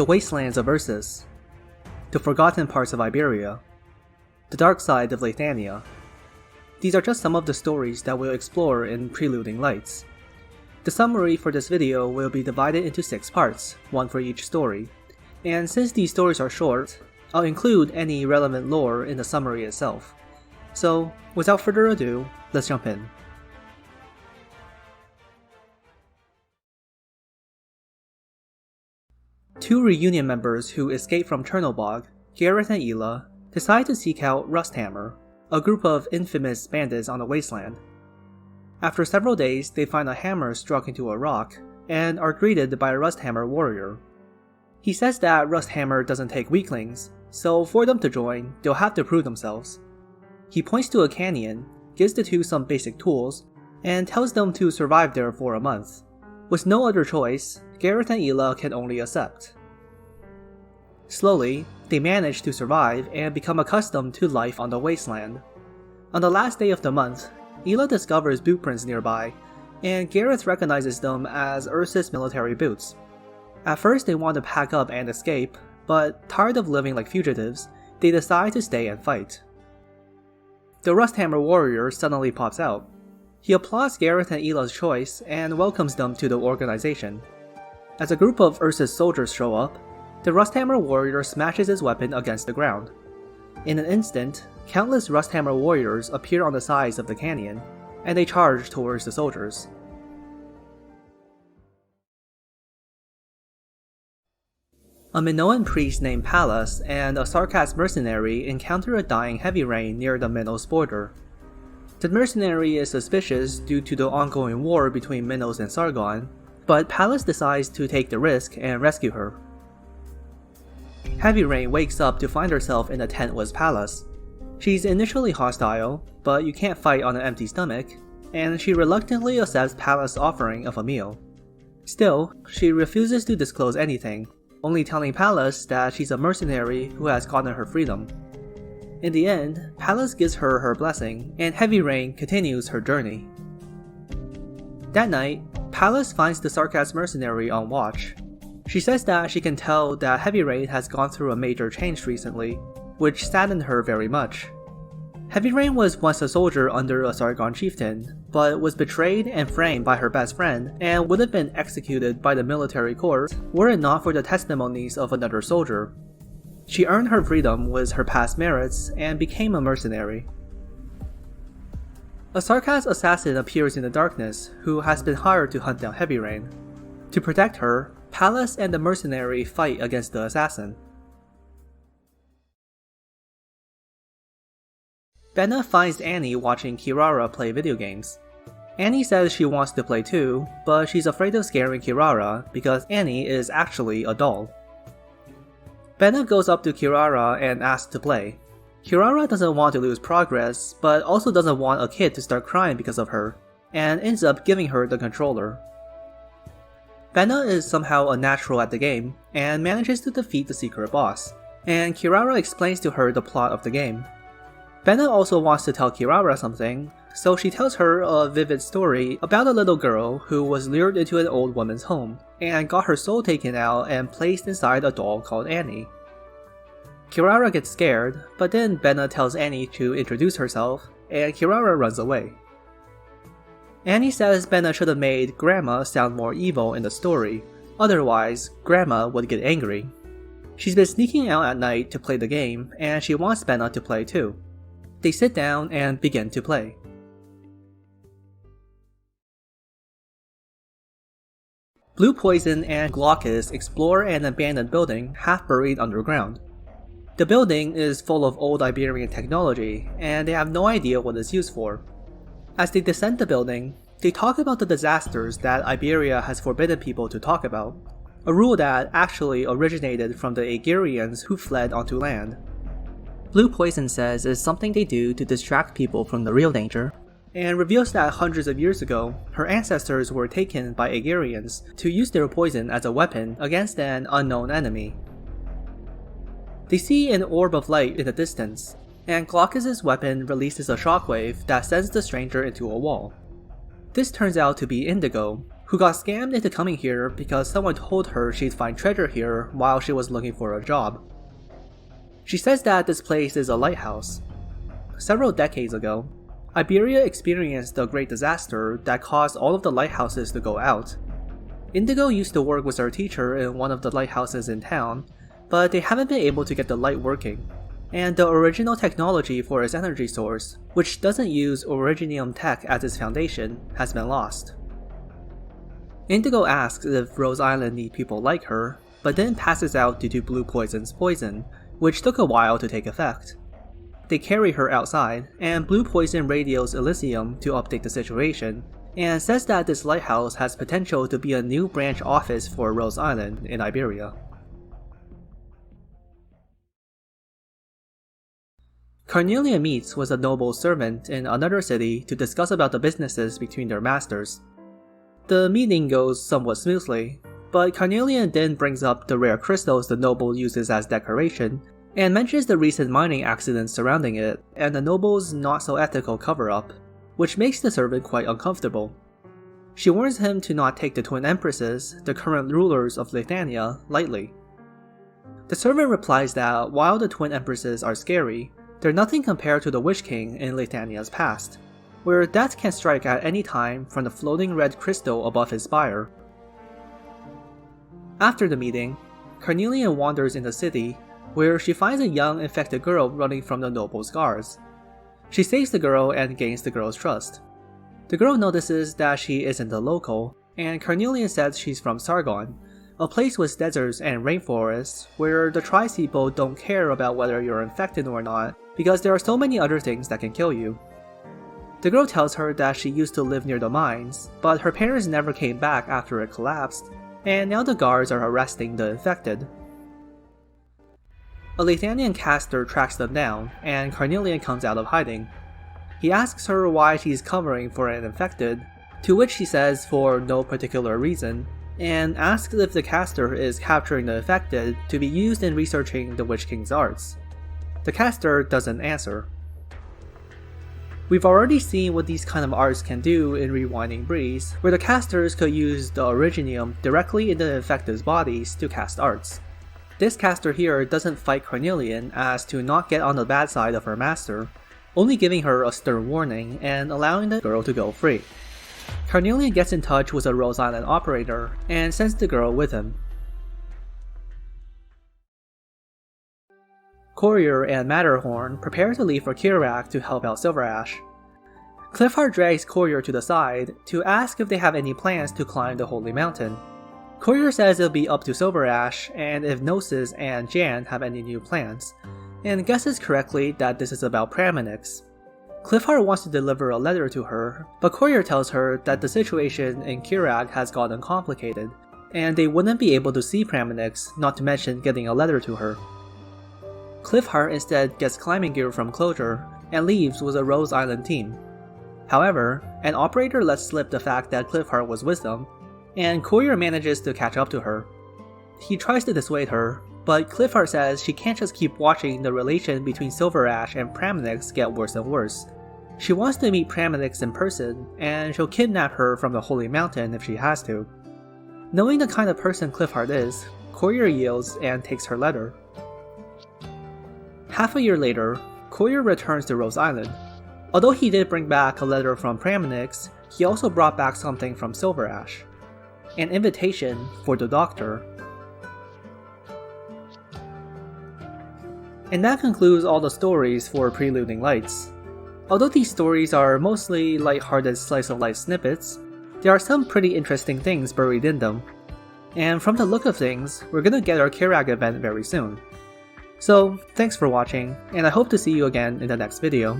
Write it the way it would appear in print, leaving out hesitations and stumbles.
the wastelands of Ursus, the forgotten parts of Iberia, the dark side of Leithania. These are just some of the stories that we'll explore in Preluding Lights. The summary for this video will be divided into 6 parts, one for each story, and since these stories are short, I'll include any relevant lore in the summary itself. So, without further ado, let's jump in. Two reunion members who escaped from Chernobog, Gareth and Ela, decide to seek out Rusthammer, a group of infamous bandits on the wasteland. After several days, they find a hammer struck into a rock, and are greeted by a Rusthammer warrior. He says that Rusthammer doesn't take weaklings, so for them to join, they'll have to prove themselves. He points to a canyon, gives the two some basic tools, and tells them to survive there for a month. With no other choice, Gareth and Ela can only accept. Slowly, they manage to survive and become accustomed to life on the wasteland. On the last day of the month, Ela discovers boot prints nearby, and Gareth recognizes them as Ursus military boots. At first they want to pack up and escape, but tired of living like fugitives, they decide to stay and fight. The Rusthammer warrior suddenly pops out. He applauds Gareth and Ela's choice and welcomes them to the organization. As a group of Ursus soldiers show up, the Rusthammer warrior smashes his weapon against the ground. In an instant, countless Rusthammer warriors appear on the sides of the canyon, and they charge towards the soldiers. A Minoan priest named Pallas and a Sarkas mercenary encounter a dying Heavyrain near the Minos border. The mercenary is suspicious due to the ongoing war between Minos and Sargon, but Pallas decides to take the risk and rescue her. Heavyrain wakes up to find herself in a tent with Pallas. She's initially hostile, but you can't fight on an empty stomach, and she reluctantly accepts Pallas' offering of a meal. Still, she refuses to disclose anything, only telling Pallas that she's a mercenary who has gotten her freedom. In the end, Pallas gives her her blessing, and Heavyrain continues her journey. That night, Pallas finds the Sarkas mercenary on watch. She says that she can tell that Heavyrain has gone through a major change recently, which saddened her very much. Heavyrain was once a soldier under a Sargon chieftain, but was betrayed and framed by her best friend and would have been executed by the military court were it not for the testimonies of another soldier. She earned her freedom with her past merits and became a mercenary. A Sarkas assassin appears in the darkness who has been hired to hunt down Heavyrain. To protect her, Pallas and the mercenary fight against the assassin. Bena finds Annie watching Kirara play video games. Annie says she wants to play too, but she's afraid of scaring Kirara because Annie is actually a doll. Bena goes up to Kirara and asks to play. Kirara doesn't want to lose progress, but also doesn't want a kid to start crying because of her, and ends up giving her the controller. Bena is somehow a natural at the game, and manages to defeat the secret boss, and Kirara explains to her the plot of the game. Bena also wants to tell Kirara something, so she tells her a vivid story about a little girl who was lured into an old woman's home, and got her soul taken out and placed inside a doll called Annie. Kirara gets scared, but then Bena tells Annie to introduce herself, and Kirara runs away. Annie says Bena should have made Grandma sound more evil in the story, otherwise Grandma would get angry. She's been sneaking out at night to play the game, and she wants Bena to play too. They sit down and begin to play. Blue Poison and Glaucus explore an abandoned building half buried underground. The building is full of old Iberian technology, and they have no idea what it's used for. As they descend the building, they talk about the disasters that Iberia has forbidden people to talk about, a rule that actually originated from the Aegirians who fled onto land. Blue Poison says it's something they do to distract people from the real danger, and reveals that hundreds of years ago, her ancestors were taken by Aegirians to use their poison as a weapon against an unknown enemy. They see an orb of light in the distance, and Glaucus' weapon releases a shockwave that sends the stranger into a wall. This turns out to be Indigo, who got scammed into coming here because someone told her she'd find treasure here while she was looking for a job. She says that this place is a lighthouse. Several decades ago, Iberia experienced a great disaster that caused all of the lighthouses to go out. Indigo used to work with her teacher in one of the lighthouses in town, but they haven't been able to get the light working, and the original technology for its energy source, which doesn't use originium tech as its foundation, has been lost. Indigo asks if Rose Island need people like her, but then passes out due to Blue Poison's poison, which took a while to take effect. They carry her outside, and Blue Poison radios Elysium to update the situation, and says that this lighthouse has potential to be a new branch office for Rose Island in Iberia. Carnelian meets with a noble servant in another city to discuss about the businesses between their masters. The meeting goes somewhat smoothly, but Carnelian then brings up the rare crystals the noble uses as decoration, and mentions the recent mining accidents surrounding it and the noble's not-so-ethical cover-up, which makes the servant quite uncomfortable. She warns him to not take the Twin Empresses, the current rulers of Leithania, lightly. The servant replies that while the Twin Empresses are scary, they're nothing compared to the Witch King in Leithania's past, where death can strike at any time from the floating red crystal above his spire. After the meeting, Carnelian wanders in the city, where she finds a young infected girl running from the noble's guards. She saves the girl and gains the girl's trust. The girl notices that she isn't a local, and Carnelian says she's from Sargon, a place with deserts and rainforests where the tribespeople don't care about whether you're infected or not because there are so many other things that can kill you. The girl tells her that she used to live near the mines, but her parents never came back after it collapsed, and now the guards are arresting the infected. A Leithanian caster tracks them down, and Carnelian comes out of hiding. He asks her why she's covering for an infected, to which she says for no particular reason, and asks if the caster is capturing the infected to be used in researching the Witch King's arts. The caster doesn't answer. We've already seen what these kind of arts can do in Rewinding Breeze, where the casters could use the originium directly in the infected's bodies to cast arts. This caster here doesn't fight Carnelian as to not get on the bad side of her master, only giving her a stern warning and allowing the girl to go free. Carnelian gets in touch with a Rose Island operator and sends the girl with him. Courier and Matterhorn prepare to leave for Kjerag to help out Silverash. Cliffheart drags Courier to the side to ask if they have any plans to climb the Holy Mountain. Courier says it'll be up to Silverash and if Gnosis and Jan have any new plans, and guesses correctly that this is about Praminix. Cliffheart wants to deliver a letter to her, but Courier tells her that the situation in Kjerag has gotten complicated, and they wouldn't be able to see Praminix, not to mention getting a letter to her. Cliffheart instead gets climbing gear from Closure, and leaves with a Rose Island team. However, an operator lets slip the fact that Cliffheart was with them, and Courier manages to catch up to her. He tries to dissuade her, but Cliffheart says she can't just keep watching the relation between Silverash and Praminix get worse and worse. She wants to meet Praminix in person, and she'll kidnap her from the Holy Mountain if she has to. Knowing the kind of person Cliffheart is, Courier yields and takes her letter. Half a year later, Courier returns to Rose Island. Although he did bring back a letter from Praminix, he also brought back something from Silverash. An invitation for the Doctor. And that concludes all the stories for Preluding Lights. Although these stories are mostly light-hearted slice-of-life snippets, there are some pretty interesting things buried in them. And from the look of things, we're gonna get our Kjerag event very soon. So, thanks for watching, and I hope to see you again in the next video.